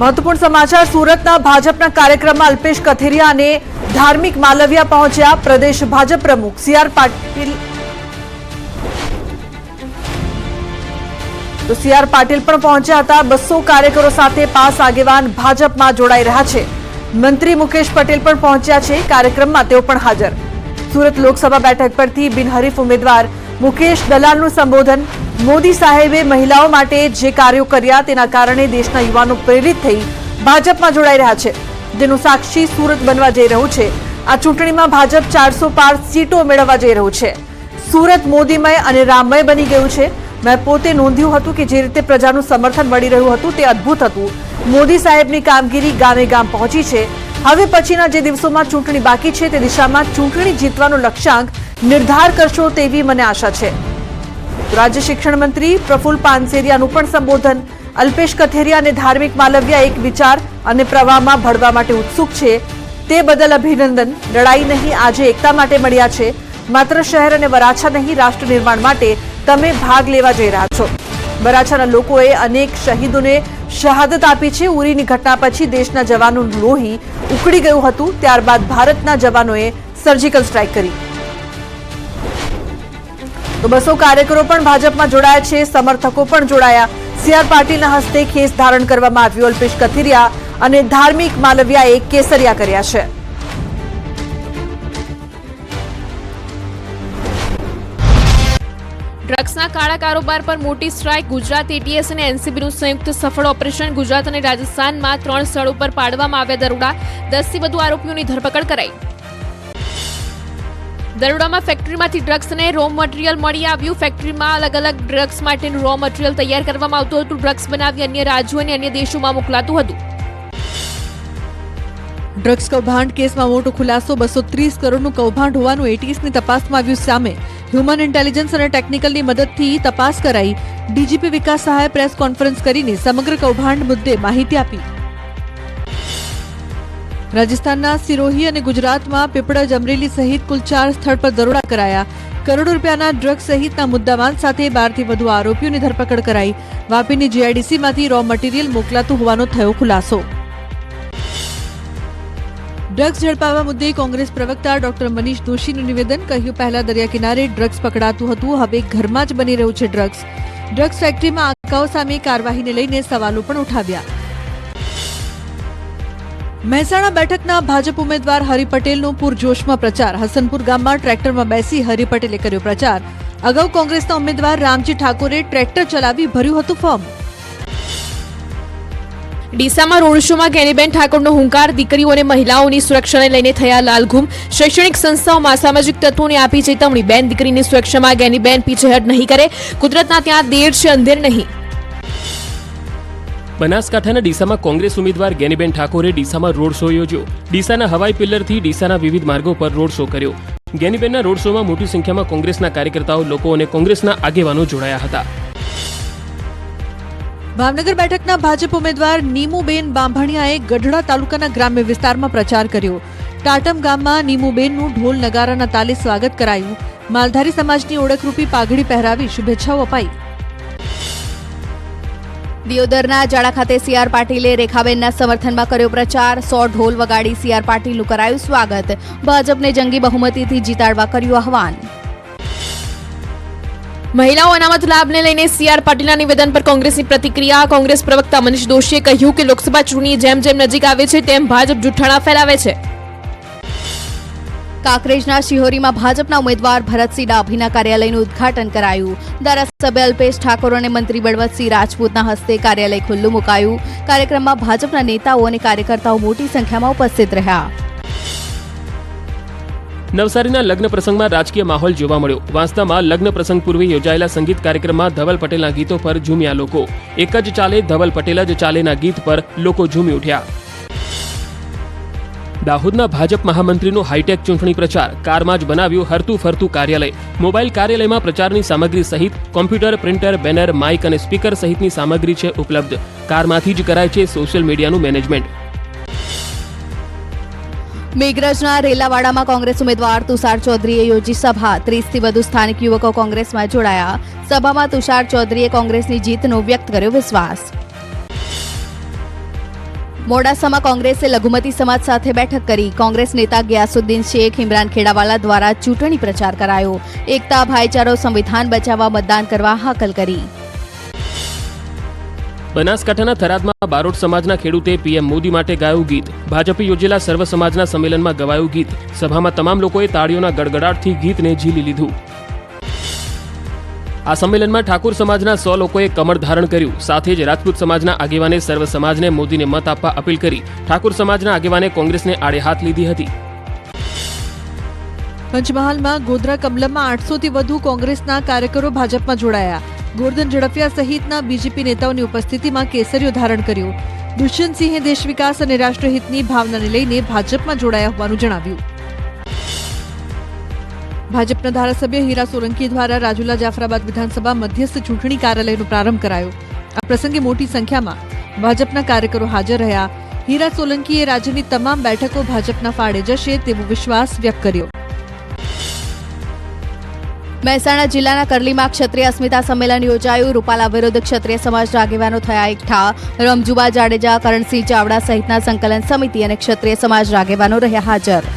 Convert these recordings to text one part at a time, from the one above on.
महत्वपूर्ण समाचार सूरतना भाजपा कार्यक्रम में अल्पेश कथेरिया ने धार्मिक मालविया पहुंचा। प्रदेश भाजप प्रमुख सीआर पाटील तो सीआर पाटील पण पहुंच्या હતા। 200 કાર્યકરો સાથે પાસ આગેવાન ભાજપમાં જોડાઈ રહ્યા છે। મંત્રી મુકેશ પટેલ પણ પહોંચ્યા છે। કાર્યક્રમમાં તેઓ પણ હાજર। સુરત લોકસભા બેઠક પરથી બિનહરીફ ઉમેદવાર મુકેશ દલાલનું સંબોધન। મોદી સાહેબે મહિલાઓ માટે જે કાર્યો કર્યા તેના કારણે દેશના યુવાનો પ્રેરિત થઈ ભાજપમાં જોડાઈ રહ્યા છે, જેનું સાક્ષી સુરત બનવા જઈ રહ્યું છે। આ ચૂંટણીમાં ભાજપ 400 પાર સીટો મેળવવા જઈ રહ્યું છે। સુરત મોદીમય અને રામમય બની ગયું છે। मैं पोते नोंध्યું હતું કે જે રીતે પ્રજાનું સમર્થન મળી રહ્યું હતું તે અદ્ભુત હતું। મોદી સાહેબની કામગીરી ગામે ગામ પહોંચી છે। હવે પછીના જે દિવસોમાં ચૂંટણી બાકી છે તે દિશામાં ચૂંટણી જીતવાનો લક્ષ્યાંક નિર્ધાર કરશો તેવી મને આશા છે। રાજ્ય શિક્ષણ મંત્રી પ્રફુલ પાનસેરિયાનું પણ સંબોધન। અલ્પેશ કથેરિયાને ધાર્મિક માલવ્યા એક વિચાર અને પ્રવાહમાં ભળવા માટે ઉત્સુક છે, તે બદલ અભિનંદન। લડાઈ નહીં, આજે એકતા માટે મળ્યા છે। માત્ર શહેર અને વરાછા નહીં, રાષ્ટ્ર નિર્માણ માટે તમે ભાગ લેવા જઈ રહ્યા છો। વરાછાના લોકોએ અનેક શહીદોને શહાદત આપી છે। ઉરીની ઘટના પછી દેશના જવાનોનું લોહી ઉકળી ગયું હતું, ત્યારબાદ ભારતના જવાનોએ સર્જિકલ સ્ટ્રાઇક કરી। તો 200 કાર્યકરો પણ ભાજપમાં જોડાયા છે, સમર્થકો પણ જોડાયા। સીઆર પાટીલના હસ્તે ખેસ ધારણ કરવામાં આવ્યું। અલ્પેશ કથિરિયા અને ધાર્મિક માલવિયાએ કેસરિયા કર્યા છે। ડ્રગ્સના કાળા કારોબાર પર મોટી સ્ટ્રાઇક। ગુજરાત એટીએસ અને એનસીબીનું સંયુક્ત સફળ ઓપરેશન। ગુજરાત અને રાજસ્થાનમાં 3 સ્થળો પર પાડવામાં આવ્યા દરોડા। 10 થી વધુ આરોપીઓની ધરપકડ કરાઈ। દરોડામાં ફેક્ટરીમાંથી ડ્રગ્સ અને રો મટીરીયલ મળી આવ્યું। ફેક્ટરીમાં અલગ અલગ ડ્રગ્સ માટેનું રો મટીરીયલ તૈયાર કરવામાં આવતું હતું। ડ્રગ્સ બનાવી અન્ય રાજ્યો અને અન્ય દેશોમાં મોકલાતું હતું। ડ્રગ્સ કૌભાંડ કેસમાં મોટો ખુલાસો। 230 કરોડનું કૌભાંડ હોવાનું એટીએસની તપાસમાં આવ્યું સામે। હ્યુમન ઇન્ટેલિજન્સ અને ટેકનિકલની મદદથી તપાસ કરાઈ। ડીજીપી વિકાસ સહાયે પ્રેસ કોન્ફરન્સ કરીને સમગ્ર કૌભાંડ મુદ્દે માહિતી આપી। રાજસ્થાનના સિરોહી અને ગુજરાતમાં પીપળજ, અમરેલી સહિત કુલ 4 સ્થળ પર દરોડા કરાયા। કરોડો રૂપિયાના ડ્રગ્સ સહિતના મુદ્દામાલ સાથે 12 થી વધુ આરોપીઓની ધરપકડ કરાઈ। વાપીની જીઆઈડીસીમાંથી રો મટીરીયલ મોકલાતું હોવાનો થયો ખુલાસો। ડ્રગ્સ ઝડપાવવા મુદ્દે કોંગ્રેસ પ્રવક્તા ડોક્ટર મનીષ દોશીનું નિવેદન। કહ્યું, પહેલા દરિયા કિનારે ડ્રગ્સ પકડાતું હતું, હવે ઘરમાં જ બની રહ્યું છે ડ્રગ્સ। ડ્રગ્સ ફેક્ટરીમાં આંકાઓ સામે કાર્યવાહીને લઈને સવાલો પણ ઉઠાવ્યા। મહેસાણા બેઠકના ભાજપ ઉમેદવાર હરિ પટેલનો પૂરજોશમાં પ્રચાર। હસનપુર ગામમાં ટ્રેક્ટરમાં બેસી હરિ પટેલે કર્યો પ્રચાર। અગાઉ કોંગ્રેસના ઉમેદવાર રામજી ઠાકોરે ટ્રેક્ટર ચલાવી ભર્યું હતું ફોર્મ। ડીસામાં રોડ શોમાં ગેનીબેન ઠાકોરનો હુંકાર। દીકરીઓ અને મહિલાઓની સુરક્ષાને લઈને થયા લાલઘુમ। શૈક્ષણિક સંસ્થાઓમાં સામાજિક તત્વોને આપી ચેતવણી। બેન દીકરીની સુરક્ષામાં ગેનીબેન પીછેહટ નહીં કરે। કુદરતના ત્યાં દેર છે, અંધેર નહીં। બનાસકાંઠાના ડીસામાં કોંગ્રેસ ઉમેદવાર ગેનીબેન ઠાકોરે ડીસામાં રોડ શો યોજ્યો। ડીસાના હવાઈ પિલ્લરથી ડીસાના વિવિધ માર્ગો પર રોડ શો કર્યો। ગેનીબેનના રોડ શોમાં મોટી સંખ્યામાં કોંગ્રેસના કાર્યકર્તાઓ, લોકો અને કોંગ્રેસના આગેવાનો જોડાયા હતા। ભાવનગર બેઠકના ભાજપ ઉમેદવાર નીમુબેન બાંભણિયાએ ગઢડા તાલુકાના ગ્રામ્ય વિસ્તારમાં પ્રચાર કર્યો। ટાટમ ગામમાં નીમુબેનનું ઢોલ નગારાના તાલે સ્વાગત કરાયું। માલધારી સમાજની ઓળખરૂપી પાઘડી પહેરાવી શુભેચ્છાઓ અપાઈ। દિયોદરના જાડા ખાતે સીઆર પાટીલે રેખાબેનના સમર્થનમાં કર્યો પ્રચાર। 100 ઢોલ વગાડી સીઆર પાટીલનું કરાયું સ્વાગત। ભાજપને જંગી બહુમતીથી જીતાડવા કર્યું આહવાન। મહિલાઓ અનામત લાભને લઈને સીઆર પાટીલના નિવેદન પર કોંગ્રેસની પ્રતિક્રિયા। કોંગ્રેસ પ્રવક્તા મનીષ દોશીએ કહ્યું કે લોકસભા ચૂંટણી જેમ જેમ નજીક આવે છે તેમ ભાજપ જૂઠાણા ફેલાવે છે। કાંકરેજના શિહોરીમાં ભાજપના ઉમેદવાર ભરતસિંહ ડાભીના કાર્યાલયનું ઉદ્ઘાટન કરાયું। ધારાસભ્ય અલ્પેશ ઠાકોર અને મંત્રી બળવંતસિંહ રાજપૂતના હસ્તે કાર્યાલય ખુલ્લું મુકાયું। કાર્યક્રમમાં ભાજપના નેતાઓ અને કાર્યકર્તાઓ મોટી સંખ્યામાં ઉપસ્થિત રહ્યા। નવસારીના લગ્ન પ્રસંગમાં રાજકીય માહોલ જોવા મળ્યો। વાંસદામાં લગ્ન પ્રસંગ પૂર્વે યોજાયેલા સંગીત કાર્યક્રમમાં ધવલ પટેલના ગીતો પર ઝૂમ્યા લોકો। એક જ ચાલે ધવલ પટેલ જ ચાલેના ગીત પર લોકો ઝૂમી ઉઠ્યા। દાહોદના ભાજપ મહામંત્રીનો હાઈટેક ચૂંટણી પ્રચાર। કારમાં જ બનાવ્યું હરતું ફરતું કાર્યાલય। મોબાઈલ કાર્યાલયમાં પ્રચારની સામગ્રી સહિત કોમ્પ્યુટર, પ્રિન્ટર, બેનર, માઇક અને સ્પીકર સહિતની સામગ્રી છે ઉપલબ્ધ। કારમાંથી જ કરાય છે સોશિયલ મીડિયાનું મેનેજમેન્ટ। મેઘરજના રેલાવાડામાં કોંગ્રેસ ઉમેદવાર તુષાર ચૌધરીએ યોજી સભા। 30 થી વધુ સ્થાનિક યુવકો કોંગ્રેસમાં જોડાયા। સભામાં તુષાર ચૌધરીએ કોંગ્રેસની જીતનો વ્યક્ત કર્યો વિશ્વાસ। મોડાસામાં કોંગ્રેસે લઘુમતી સમાજ સાથે બેઠક કરી. કોંગ્રેસ નેતા ગિયાસુદ્દીન શેખ ઇમરાન ખેડાવાલા દ્વારા ચૂંટણી પ્રચાર કરાયો. એકતા ભાઈચારો સંવિધાન બચાવવા મતદાન કરવા હાકલ કરી. બનાસકાંઠાના થરાદમાં બારોટ સમાજના ખેડૂતે પીએમ મોદી માટે ગાયું ગીત. ભાજપે યોજેલા સર્વ સમાજના સંમેલનમાં ગવાયું ગીત. સભામાં તમામ લોકોએ તાળીઓના ગડગડાટથી ગીતને ઝીલી લીધું. આ સંમેલનમાં ઠાકોર સમાજના 100 લોકોએ કમળ ધારણ કર્યું. સાથે જ રાજપૂત સમાજના આગેવાને સર્વ સમાજને મોદીને મત આપવા અપીલ કરી. ઠાકોર સમાજના આગેવાને કોંગ્રેસને આડે હાથ લીધી હતી. પંચમહાલમાં ગોધરા કમલમમાં 800 થી વધુ કોંગ્રેસના કાર્યકરો ભાજપમાં જોડાયા. ગોરધન ઝડફિયા સહિતના બીજેપી નેતાઓની ઉપસ્થિતિમાં કેસરીઓ ધારણ કર્યું. દુષ્યંતસિંહે દેશ વિકાસ અને રાષ્ટ્રહિતની ભાવનાને લઈને ભાજપમાં જોડાયા હોવાનું જણાવ્યું. ભાજપના ધારાસભ્ય હીરા સોલંકી દ્વારા રાજુલા જાફરાબાદ વિધાનસભા મધ્યસ્થ ચૂંટણી કાર્યાલયનો પ્રારંભ કરાયો. આ પ્રસંગે મોટી સંખ્યામાં ભાજપના કાર્યકરો હાજર રહ્યા. હીરા સોલંકીએ રાજ્યની તમામ બેઠકો ભાજપના ફાળે જશે તેવો વિશ્વાસ વ્યક્ત કર્યો. મહેસાણા જિલ્લાના કરલીમાં ક્ષત્રિય અસ્મિતા સંમેલન યોજાયું. રૂપાલા વિરુદ્ધ ક્ષત્રિય સમાજના આગેવાનો થયા એકઠા. રમજુબા જાડેજા, કરણસિંહ ચાવડા સહિતના સંકલન સમિતિ અને ક્ષત્રિય સમાજના આગેવાનો રહ્યા હાજર.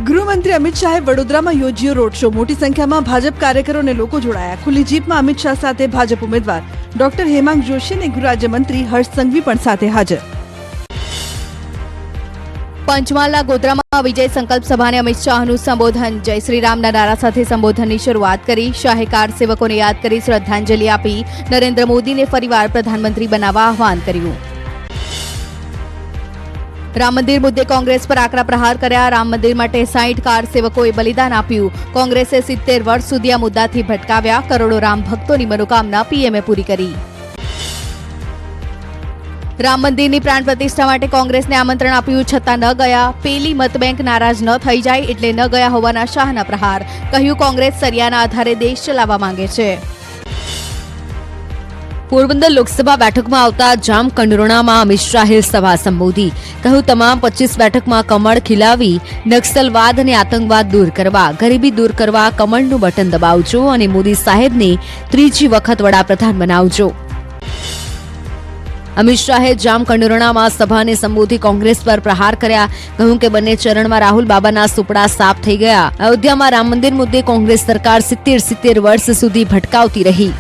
ગૃહમંત્રી અમિત શાહે વડોદરામાં યોજ્યો રોડ શો. મોટી સંખ્યામાં ભાજપ કાર્યકરો અને લોકો જોડાયા. ખુલ્લી જીપમાં અમિત શાહ સાથે ભાજપ ઉમેદવાર ડોક્ટર હેમાંગ જોશી અને ગૃહ રાજ્યમંત્રી હર્ષ સંઘવી પણ સાથે હાજર. પંચમહાલના ગોધરામાં વિજય સંકલ્પ સભાને અમિત શાહનું સંબોધન. જય શ્રી રામના નારા સાથે સંબોધનની શરૂઆત કરી. શાહે કાર સેવકોને યાદ કરી શ્રદ્ધાંજલિ આપી. નરેન્દ્ર મોદીને ફરીવાર પ્રધાનમંત્રી બનાવવા આહ્વાન કર્યું. રામ મંદિર મુદ્દે કોંગ્રેસ પર આકરા પ્રહાર કર્યા. રામ મંદિર માટે 60 કાર સેવકોએ બલિદાન આપ્યું. કોંગ્રેસે 70 વર્ષ સુધી આ મુદ્દાથી ભટકાવ્યા. કરોડો રામ ભક્તોની મનોકામના પીએમએ પૂરી કરી. રામ મંદિરની પ્રાણ પ્રતિષ્ઠા માટે કોંગ્રેસને આમંત્રણ આપ્યું છતાં ન ગયા. પેલી મતબેંક નારાજ ન થઈ જાય એટલે ન ગયા હોવાના શાહના પ્રહાર. કહ્યું કોંગ્રેસ સરિયાના આધારે દેશ ચલાવવા માંગે છે. પોરબંદર લોકસભા બેઠકમાં આવતા જામકંડોરણામાં અમિત શાહે સભા સંબોધી. કહ્યું તમામ 25 બેઠકમાં કમળ ખીલાવી નક્સલવાદ અને આતંકવાદ દૂર કરવા, ગરીબી દૂર કરવા કમળનું બટન દબાવજો અને મોદી સાહેબને ત્રીજી વખત વડાપ્રધાન બનાવજો. અમિત શાહે જામકંડોરણામાં સભાને સંબોધી કોંગ્રેસ પર પ્રહાર કર્યા. કહ્યું કે બંને ચરણમાં રાહુલ બાબાના સુપડા સાફ થઈ ગયા. અયોધ્યામાં રામ મંદિર મુદ્દે કોંગ્રેસ સરકાર 70 વર્ષ સુધી ભટકાવતી રહી.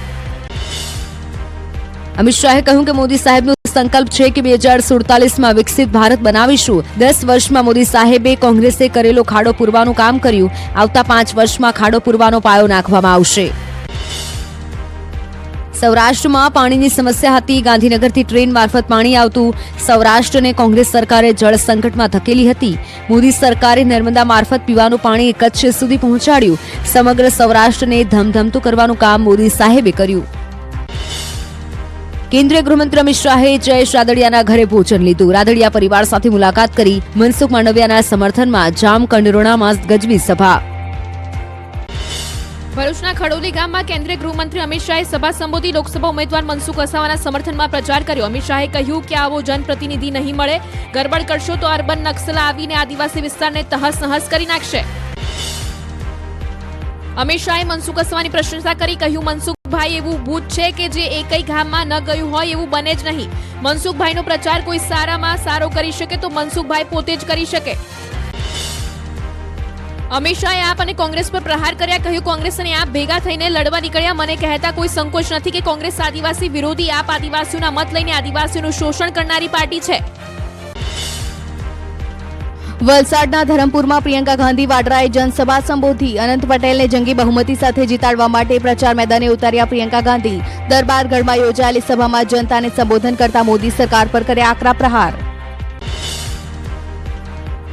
અમિત શાહે કહ્યું કે મોદી સાહેબનો સંકલ્પ છે કે 2047માં વિકસિત ભારત બનાવીશું. 10 વર્ષમાં મોદી સાહેબે કોંગ્રેસે કરેલો ખાડો પૂરવાનું કામ કર્યું. આવતા 5 વર્ષમાં ખાડો પૂરવાનો પાયો નાખવામાં આવશે. સૌરાષ્ટ્રમાં પાણીની સમસ્યા હતી. ગાંધીનગરથી ટ્રેન મારફત પાણી આવતું. સૌરાષ્ટ્રને કોંગ્રેસ સરકારે જળ સંકટમાં ધકેલી હતી. મોદી સરકારે નર્મદા મારફત પીવાનું પાણી કચ્છ સુધી પહોંચાડ્યું. સમગ્ર સૌરાષ્ટ્રને ધમધમતું કરવાનું કામ મોદી સાહેબે કર્યું. કેન્દ્રીય ગૃહમંત્રી અમિત શાહે જયેશ રાદડિયાના ઘરે ભોજન લીધું. રાદડિયા પરિવાર સાથે મુલાકાત કરી. મનસુખ માંડવિયાના સમર્થનમાં જામકંડોરણામાં ગજવી સભા. ભરૂચના ખડોલી ગામમાં કેન્દ્રીય ગૃહમંત્રી અમિત શાહે સભા સંબોધી. લોકસભા ઉમેદવાર મનસુખ વસાવાના સમર્થનમાં પ્રચાર કર્યો. અમિત શાહે કહ્યું કે આવો જનપ્રતિનિધિ નહીં મળે. ગરબડ કરશો તો અર્બન નક્સલા આવીને આદિવાસી વિસ્તારને તહસ નહસ કરી નાખશે. અમિત શાહે મનસુખ વસાવાની પ્રશંસા કરી. કહ્યું મનસુખભાઈ એવું ભૂત છે કે જે એકઈ ગામમાં ન ગયું હોય એવું બને જ નહીં. મનસુખભાઈનો પ્રચાર કોઈ સારામાં સારો કરી શકે તો મનસુખભાઈ પોતે જ કરી શકે. અમિત શાહે આપ અને કોંગ્રેસ પર પ્રહાર કર્યા. કહ્યું કોંગ્રેસ અને આપ ભેગા થઈને લડવા નીકળ્યા. મને કહેતા કોઈ સંકોચ નથી કે કોંગ્રેસ આદિવાસી વિરોધી, આપ આદિવાસીઓના મત લઈને આદિવાસીઓનું શોષણ કરનારી પાર્ટી છે. વલસાડના ધરમપુરમાં પ્રિયંકા ગાંધી વાડરાએ જનસભા સંબોધી. અનંત પટેલને જંગી બહુમતી સાથે જીતાડવા માટે પ્રચાર મેદાને ઉતાર્યા પ્રિયંકા ગાંધી. દરબારગઢમાં યોજાયેલી સભામાં જનતાને સંબોધન કરતા મોદી સરકાર પર કર્યા આકરા પ્રહાર.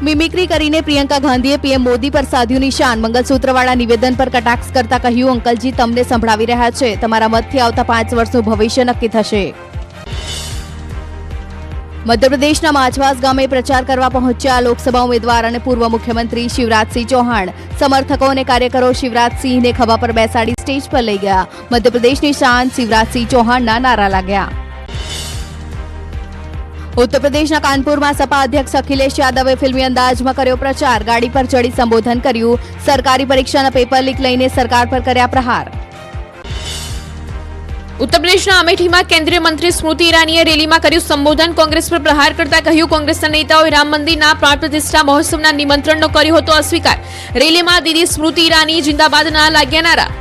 મિમિક્રી કરીને પ્રિયંકા ગાંધીએ પીએમ મોદી પર સાધ્યું નિશાન. મંગલસૂત્રવાળા નિવેદન પર કટાક્ષ કરતા કહ્યું અંકલજી તમને સંભળાવી રહ્યા છે. તમારા મતથી આવતા 5 વર્ષનું ભવિષ્ય નક્કી થશે. મધ્યપ્રદેશના માછવાસ ગામે પ્રચાર કરવા પહોંચ્યા લોકસભા ઉમેદવાર અને પૂર્વ મુખ્યમંત્રી શિવરાજસિંહ ચૌહાણ. સમર્થકો અને કાર્યકરો શિવરાજસિંહને ખભા પર બેસાડી સ્ટેજ પર લઈ ગયા. મધ્યપ્રદેશની શાન શિવરાજસિંહ ચૌહાણના નારા લાગ્યા. ઉત્તર પ્રદેશના કાનપુરમાં સપા અધ્યક્ષ અખિલેશ યાદવે ફિલ્મી અંદાજમાં કર્યો પ્રચાર. ગાડી પર ચડી સંબોધન કર્યું. સરકારી પરીક્ષાના પેપર લીક લઈને સરકાર પર કર્યા પ્રહાર. ઉત્તર પ્રદેશના અમેઠીમાં કેન્દ્રીય મંત્રી સ્મૃતિ ઈરાનીએ રેલીમાં કર્યું સંબોધન. કોંગ્રેસ પર પ્રહાર કરતા કહ્યું, કોંગ્રેસના નેતાઓએ રામ મંદિરના પ્રાણ પ્રતિષ્ઠા મહોત્સવના નિમંત્રણનો કર્યો હતો અસ્વીકાર. રેલીમાં દીદી સ્મૃતિ ઈરાની જિંદાબાદના લાગ્યા નારા.